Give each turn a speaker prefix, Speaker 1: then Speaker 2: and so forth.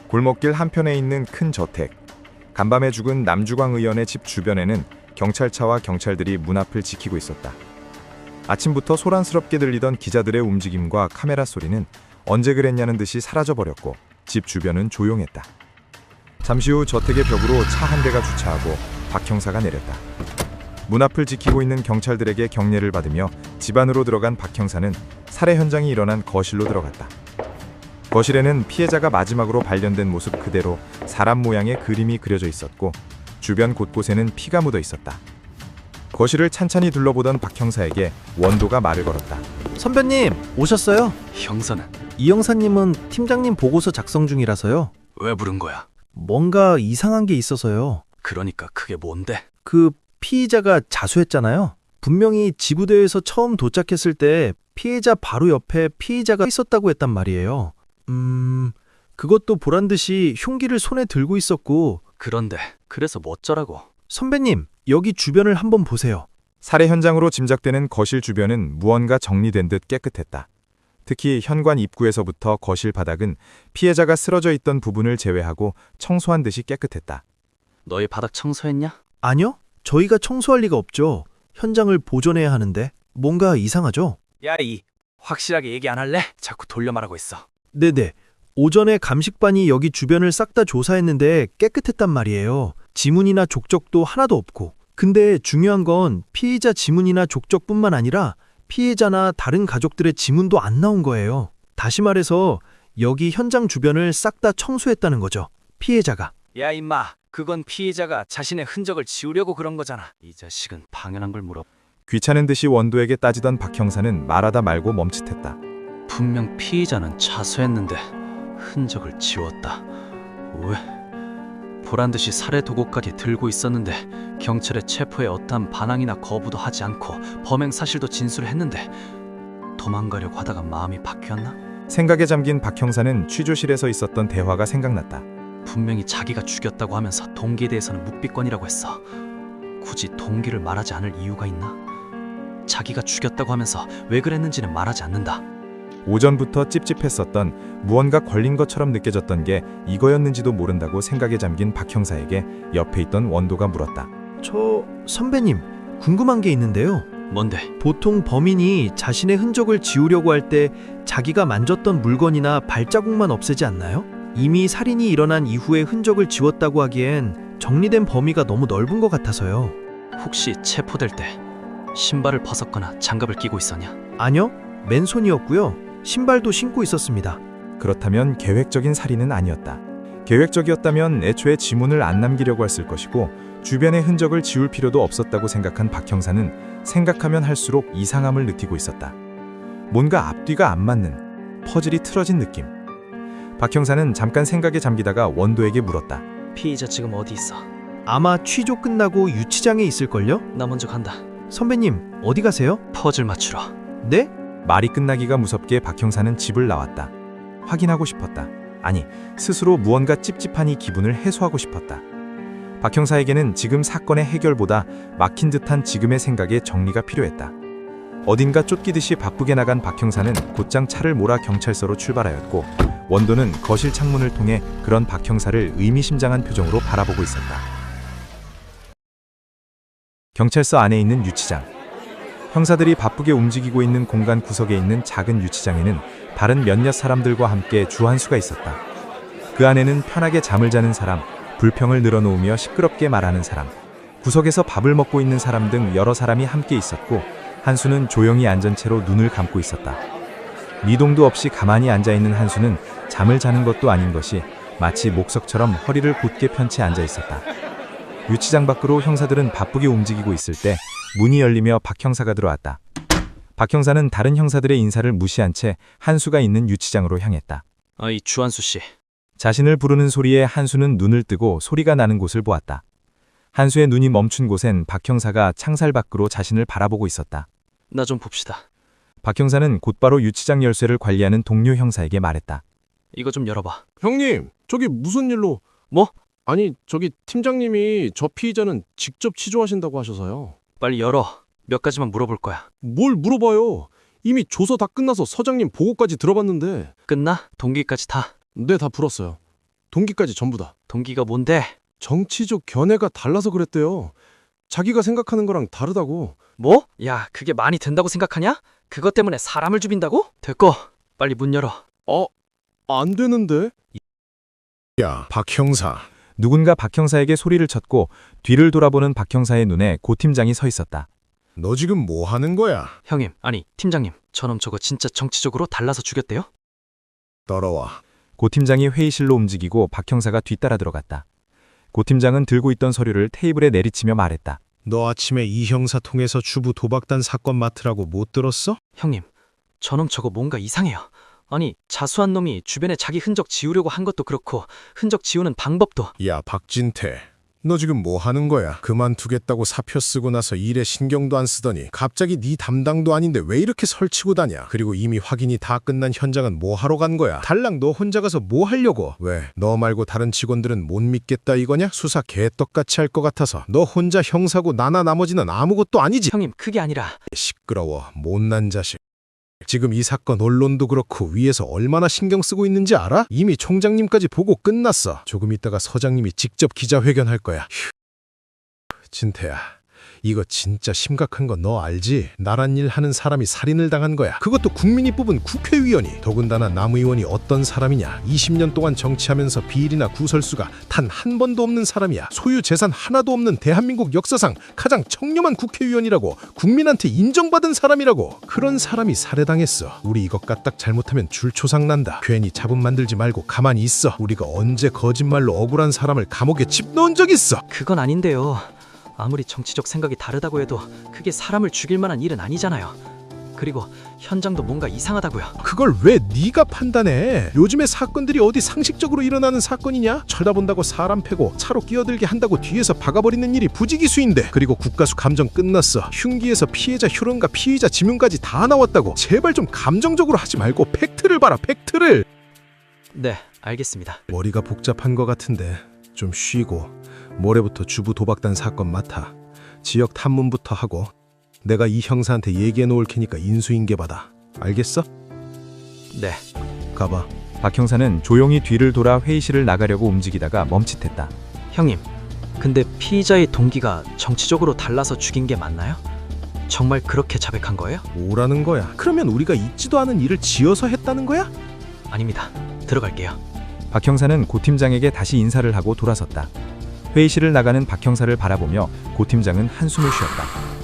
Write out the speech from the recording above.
Speaker 1: 골목길 한편에 있는 큰 저택. 간밤에 죽은 남주광 의원의 집 주변에는 경찰차와 경찰들이 문 앞을 지키고 있었다. 아침부터 소란스럽게 들리던 기자들의 움직임과 카메라 소리는 언제 그랬냐는 듯이 사라져버렸고 집 주변은 조용했다. 잠시 후 저택의 벽으로 차 한 대가 주차하고 박 형사가 내렸다. 문 앞을 지키고 있는 경찰들에게 격려를 받으며 집 안으로 들어간 박 형사는 살해 현장이 일어난 거실로 들어갔다. 거실에는 피해자가 마지막으로 발견된 모습 그대로 사람 모양의 그림이 그려져 있었고 주변 곳곳에는 피가 묻어 있었다. 거실을 찬찬히 둘러보던 박 형사에게 원도가 말을 걸었다.
Speaker 2: 선배님, 오셨어요?
Speaker 3: 형사는
Speaker 2: 이 형사님은 팀장님 보고서 작성 중이라서요.
Speaker 3: 왜 부른 거야?
Speaker 2: 뭔가 이상한 게 있어서요.
Speaker 3: 그러니까 그게 뭔데?
Speaker 2: 그 피의자가 자수했잖아요. 분명히 지구대에서 처음 도착했을 때 피해자 바로 옆에 피의자가 있었다고 했단 말이에요. 그것도 보란듯이 흉기를 손에 들고 있었고.
Speaker 3: 그런데 그래서 뭐 어쩌라고?
Speaker 2: 선배님, 여기 주변을 한번 보세요.
Speaker 1: 살해 현장으로 짐작되는 거실 주변은 무언가 정리된 듯 깨끗했다. 특히 현관 입구에서부터 거실 바닥은 피해자가 쓰러져 있던 부분을 제외하고 청소한 듯이 깨끗했다.
Speaker 3: 너희 바닥 청소했냐?
Speaker 2: 아니요, 저희가 청소할 리가 없죠. 현장을 보존해야 하는데. 뭔가 이상하죠?
Speaker 3: 야, 확실하게 얘기 안 할래? 자꾸 돌려 말하고 있어.
Speaker 2: 네네. 오전에 감식반이 여기 주변을 싹 다 조사했는데 깨끗했단 말이에요. 지문이나 족적도 하나도 없고. 근데 중요한 건 피의자 지문이나 족적뿐만 아니라 피해자나 다른 가족들의 지문도 안 나온 거예요. 다시 말해서 여기 현장 주변을 싹 다 청소했다는 거죠. 피해자가.
Speaker 3: 야, 임마. 그건 피해자가 자신의 흔적을 지우려고 그런 거잖아. 이 자식은 방연한 걸 물어.
Speaker 1: 귀찮은 듯이 원도에게 따지던 박 형사는 말하다 말고 멈칫했다.
Speaker 3: 분명 피의자는 자수했는데 흔적을 지웠다. 왜? 보란듯이 살해 도구까지 들고 있었는데 경찰의 체포에 어떠한 반항이나 거부도 하지 않고 범행 사실도 진술을 했는데 도망가려고 하다가 마음이 바뀌었나?
Speaker 1: 생각에 잠긴 박 형사는 취조실에서 있었던 대화가 생각났다.
Speaker 3: 분명히 자기가 죽였다고 하면서 동기에 대해서는 묵비권이라고 했어. 굳이 동기를 말하지 않을 이유가 있나? 자기가 죽였다고 하면서 왜 그랬는지는 말하지 않는다.
Speaker 1: 오전부터 찝찝했었던 무언가 걸린 것처럼 느껴졌던 게 이거였는지도 모른다고 생각에 잠긴 박 형사에게 옆에 있던 원도가 물었다.
Speaker 2: 선배님, 궁금한 게 있는데요.
Speaker 3: 뭔데?
Speaker 2: 보통 범인이 자신의 흔적을 지우려고 할 때 자기가 만졌던 물건이나 발자국만 없애지 않나요? 이미 살인이 일어난 이후에 흔적을 지웠다고 하기엔 정리된 범위가 너무 넓은 것 같아서요.
Speaker 3: 혹시 체포될 때 신발을 벗었거나 장갑을 끼고 있었냐?
Speaker 2: 아니요, 맨손이었고요. 신발도 신고 있었습니다.
Speaker 1: 그렇다면 계획적인 살인은 아니었다. 계획적이었다면 애초에 지문을 안 남기려고 했을 것이고 주변의 흔적을 지울 필요도 없었다고 생각한 박 형사는 생각하면 할수록 이상함을 느끼고 있었다. 뭔가 앞뒤가 안 맞는, 퍼즐이 틀어진 느낌. 박 형사는 잠깐 생각에 잠기다가 원도에게 물었다.
Speaker 3: 피의자 지금 어디 있어?
Speaker 2: 아마 취조 끝나고 유치장에 있을걸요?
Speaker 3: 나 먼저 간다.
Speaker 2: 선배님, 어디 가세요?
Speaker 3: 퍼즐 맞추러.
Speaker 2: 네?
Speaker 1: 말이 끝나기가 무섭게 박 형사는 집을 나왔다. 확인하고 싶었다. 아니, 스스로 무언가 찝찝한 이 기분을 해소하고 싶었다. 박 형사에게는 지금 사건의 해결보다 막힌 듯한 지금의 생각에 정리가 필요했다. 어딘가 쫓기듯이 바쁘게 나간 박 형사는 곧장 차를 몰아 경찰서로 출발하였고 원도는 거실 창문을 통해 그런 박 형사를 의미심장한 표정으로 바라보고 있었다. 경찰서 안에 있는 유치장. 형사들이 바쁘게 움직이고 있는 공간 구석에 있는 작은 유치장에는 다른 몇몇 사람들과 함께 주한수가 있었다. 그 안에는 편하게 잠을 자는 사람, 불평을 늘어놓으며 시끄럽게 말하는 사람, 구석에서 밥을 먹고 있는 사람 등 여러 사람이 함께 있었고 한수는 조용히 앉은 채로 눈을 감고 있었다. 미동도 없이 가만히 앉아있는 한수는 잠을 자는 것도 아닌 것이 마치 목석처럼 허리를 곧게 편 채 앉아 있었다. 유치장 밖으로 형사들은 바쁘게 움직이고 있을 때 문이 열리며 박 형사가 들어왔다. 박 형사는 다른 형사들의 인사를 무시한 채 한수가 있는 유치장으로 향했다.
Speaker 3: 이 주한수 씨.
Speaker 1: 자신을 부르는 소리에 한수는 눈을 뜨고 소리가 나는 곳을 보았다. 한수의 눈이 멈춘 곳엔 박 형사가 창살 밖으로 자신을 바라보고 있었다.
Speaker 3: 나 좀 봅시다.
Speaker 1: 박 형사는 곧바로 유치장 열쇠를 관리하는 동료 형사에게 말했다.
Speaker 3: 이거 좀 열어봐.
Speaker 4: 형님, 저기 무슨 일로?
Speaker 3: 뭐?
Speaker 4: 아니, 저기 팀장님이 저 피의자는 직접 취조하신다고 하셔서요.
Speaker 3: 빨리 열어. 몇 가지만 물어볼 거야.
Speaker 4: 뭘 물어봐요. 이미 조서 다 끝나서 서장님 보고까지 들어봤는데.
Speaker 3: 끝나? 동기까지 다.
Speaker 4: 네, 다 불었어요. 동기까지 전부 다.
Speaker 3: 동기가 뭔데?
Speaker 4: 정치적 견해가 달라서 그랬대요. 자기가 생각하는 거랑 다르다고.
Speaker 3: 뭐? 야, 그게 많이 된다고 생각하냐? 그것 때문에 사람을 죽인다고? 됐고, 빨리 문 열어.
Speaker 4: 안 되는데?
Speaker 5: 야, 박 형사.
Speaker 1: 누군가 박 형사에게 소리를 쳤고 뒤를 돌아보는 박 형사의 눈에 고 팀장이 서 있었다.
Speaker 5: 너 지금 뭐 하는 거야?
Speaker 3: 형님, 아니, 팀장님. 저놈 저거 진짜 정치적으로 달라서 죽였대요?
Speaker 5: 떨어와.
Speaker 1: 고 팀장이 회의실로 움직이고 박 형사가 뒤따라 들어갔다. 고 팀장은 들고 있던 서류를 테이블에 내리치며 말했다.
Speaker 5: 너 아침에 이 형사 통해서 주부 도박단 사건 맡으라고 못 들었어?
Speaker 3: 형님, 저놈 저거 뭔가 이상해요. 아니, 자수한 놈이 주변에 자기 흔적 지우려고 한 것도 그렇고 흔적 지우는 방법도.
Speaker 5: 야, 박진태. 너 지금 뭐 하는 거야? 그만두겠다고 사표 쓰고 나서 일에 신경도 안 쓰더니 갑자기 네 담당도 아닌데 왜 이렇게 설치고 다녀? 그리고 이미 확인이 다 끝난 현장은 뭐 하러 간 거야? 달랑 너 혼자 가서 뭐 하려고? 왜? 너 말고 다른 직원들은 못 믿겠다 이거냐? 수사 개떡같이 할 것 같아서. 너 혼자 형사고 나나 나머지는 아무것도 아니지.
Speaker 3: 형님, 그게 아니라.
Speaker 5: 시끄러워. 못난 자식. 지금 이 사건 언론도 그렇고 위에서 얼마나 신경 쓰고 있는지 알아? 이미 총장님까지 보고 끝났어. 조금 있다가 서장님이 직접 기자회견할 거야. 휴. 진태야, 이거 진짜 심각한 거 너 알지? 나란 일 하는 사람이 살인을 당한 거야. 그것도 국민이 뽑은 국회의원이. 더군다나 남 의원이 어떤 사람이냐? 20년 동안 정치하면서 비리나 구설수가 단 한 번도 없는 사람이야. 소유 재산 하나도 없는 대한민국 역사상 가장 청렴한 국회의원이라고. 국민한테 인정받은 사람이라고. 그런 사람이 살해당했어. 우리 이거 까딱 잘못하면 줄초상 난다. 괜히 자본 만들지 말고 가만히 있어. 우리가 언제 거짓말로 억울한 사람을 감옥에 집넣은 적 있어?
Speaker 3: 그건 아닌데요. 아무리 정치적 생각이 다르다고 해도 그게 사람을 죽일 만한 일은 아니잖아요. 그리고 현장도 뭔가 이상하다고요.
Speaker 5: 그걸 왜 네가 판단해? 요즘에 사건들이 어디 상식적으로 일어나는 사건이냐? 쳐다본다고 사람 패고 차로 끼어들게 한다고 뒤에서 박아버리는 일이 부지기수인데. 그리고 국가수 감정 끝났어. 흉기에서 피해자 혈흔과 피의자 지문까지 다 나왔다고. 제발 좀 감정적으로 하지 말고 팩트를 봐라, 팩트를.
Speaker 3: 네, 알겠습니다.
Speaker 5: 머리가 복잡한 것 같은데 좀 쉬고 모레부터 주부 도박단 사건 맡아. 지역 탐문부터 하고 내가 이 형사한테 얘기해 놓을 테니까 인수인계 받아. 알겠어?
Speaker 3: 네.
Speaker 5: 가봐.
Speaker 1: 박 형사는 조용히 뒤를 돌아 회의실을 나가려고 움직이다가 멈칫했다.
Speaker 3: 형님, 근데 피의자의 동기가 정치적으로 달라서 죽인 게 맞나요? 정말 그렇게 자백한 거예요?
Speaker 5: 뭐라는 거야? 그러면 우리가 있지도 않은 일을 지어서 했다는 거야?
Speaker 3: 아닙니다. 들어갈게요.
Speaker 1: 박 형사는 고 팀장에게 다시 인사를 하고 돌아섰다. 회의실을 나가는 박 형사를 바라보며 고 팀장은 한숨을 쉬었다.